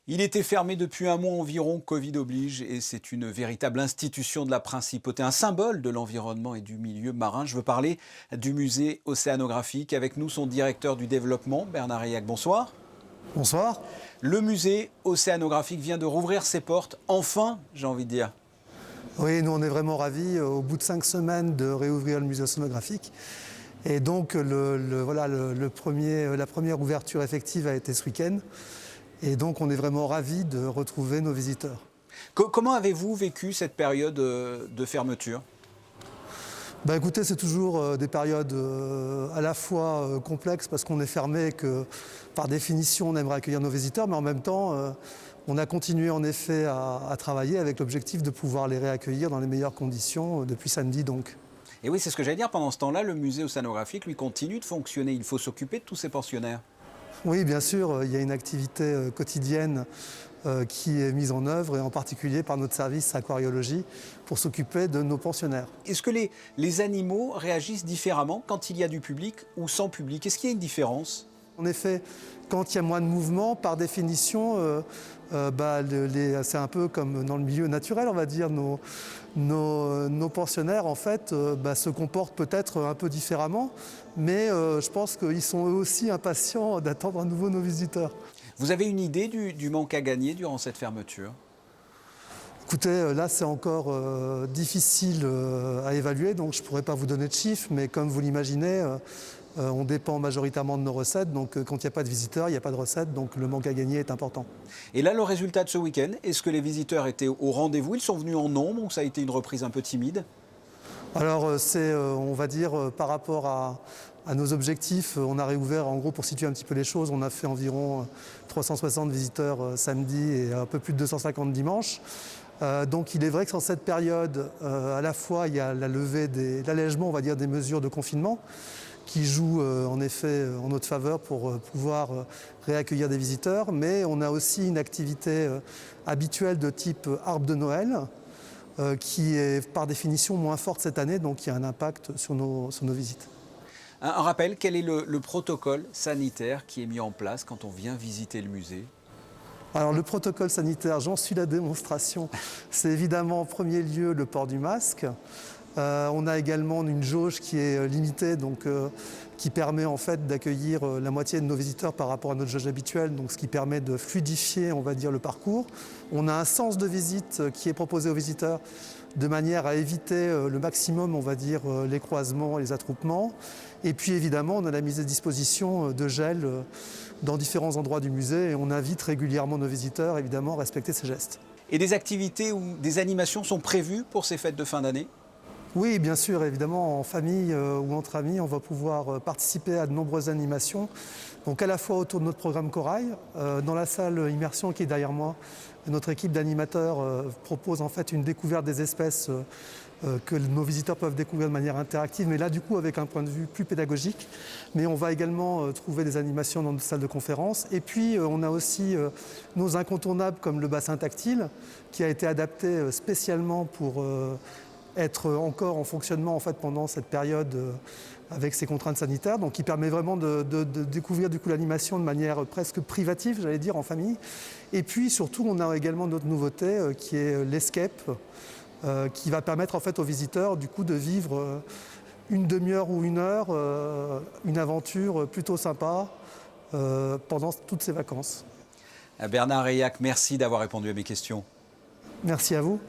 Il était fermé depuis un mois environ, Covid oblige, et c'est une véritable institution de la principauté, un symbole de l'environnement et du milieu marin. Je veux parler du musée océanographique. Avec nous, son directeur du développement, Bernard Reillac. Bonsoir. Bonsoir. Le musée océanographique vient de rouvrir ses portes, enfin, j'ai envie de dire. Oui, nous on est vraiment ravis, au bout de 5 semaines, de réouvrir le musée océanographique. Et donc la première ouverture effective a été ce week-end. Et donc on est vraiment ravis de retrouver nos visiteurs. Comment avez-vous vécu cette période de fermeture ? Écoutez, c'est toujours des périodes à la fois complexes parce qu'on est fermé et que par définition on aimerait accueillir nos visiteurs, mais en même temps on a continué en effet à travailler avec l'objectif de pouvoir les réaccueillir dans les meilleures conditions depuis samedi donc. Et oui, c'est ce que j'allais dire. Pendant ce temps-là, le musée océanographique, lui, continue de fonctionner. Il faut s'occuper de tous ces pensionnaires. Oui, bien sûr, il y a une activité quotidienne qui est mise en œuvre, et en particulier par notre service aquariologie, pour s'occuper de nos pensionnaires. Est-ce que les animaux réagissent différemment quand il y a du public ou sans public? Est-ce qu'il y a une différence? En effet, quand il y a moins de mouvement, par définition, c'est un peu comme dans le milieu naturel, on va dire. Nos pensionnaires, en fait, se comportent peut-être un peu différemment, mais je pense qu'ils sont eux aussi impatients d'attendre à nouveau nos visiteurs. Vous avez une idée du manque à gagner durant cette fermeture? Écoutez, là c'est encore difficile à évaluer, donc je ne pourrais pas vous donner de chiffres, mais comme vous l'imaginez, on dépend majoritairement de nos recettes, donc quand il n'y a pas de visiteurs, il n'y a pas de recettes, donc le manque à gagner est important. Et là, le résultat de ce week-end, est-ce que les visiteurs étaient au rendez-vous? Ils sont venus en nombre ou ça a été une reprise un peu timide? Alors on va dire, par rapport à nos objectifs, on a réouvert, en gros, pour situer un petit peu les choses, on a fait environ 360 visiteurs samedi et un peu plus de 250 dimanche. Donc il est vrai que dans cette période, à la fois il y a l'allègement, on va dire, des mesures de confinement qui jouent en effet en notre faveur pour pouvoir réaccueillir des visiteurs, mais on a aussi une activité habituelle de type arbre de Noël qui est par définition moins forte cette année, donc il y a un impact sur nos visites. Un rappel, quel est le protocole sanitaire qui est mis en place quand on vient visiter le musée? Alors le protocole sanitaire, j'en suis la démonstration, c'est évidemment en premier lieu le port du masque. On a également une jauge qui est limitée, donc, qui permet en fait d'accueillir la moitié de nos visiteurs par rapport à notre jauge habituelle, donc ce qui permet de fluidifier, on va dire, le parcours. On a un sens de visite qui est proposé aux visiteurs de manière à éviter le maximum, on va dire, les croisements et les attroupements. Et puis évidemment, on a la mise à disposition de gel dans différents endroits du musée, et on invite régulièrement nos visiteurs évidemment à respecter ces gestes. Et des activités ou des animations sont prévues pour ces fêtes de fin d'année? Oui, bien sûr, évidemment, en famille ou entre amis, on va pouvoir participer à de nombreuses animations. Donc à la fois autour de notre programme Corail, dans la salle Immersion qui est derrière moi, notre équipe d'animateurs propose en fait une découverte des espèces que nos visiteurs peuvent découvrir de manière interactive, mais là du coup avec un point de vue plus pédagogique. Mais on va également trouver des animations dans notre salle de conférence. Et puis on a aussi nos incontournables comme le bassin tactile qui a été adapté spécialement pour être encore en fonctionnement en fait, pendant cette période avec ces contraintes sanitaires, donc qui permet vraiment de découvrir du coup l'animation de manière presque privative, j'allais dire, en famille. Et puis surtout, on a également notre nouveauté qui est l'Escape, qui va permettre en fait aux visiteurs du coup de vivre une demi-heure ou une heure, une aventure plutôt sympa pendant toutes ces vacances. Bernard Reillac, merci d'avoir répondu à mes questions. Merci à vous.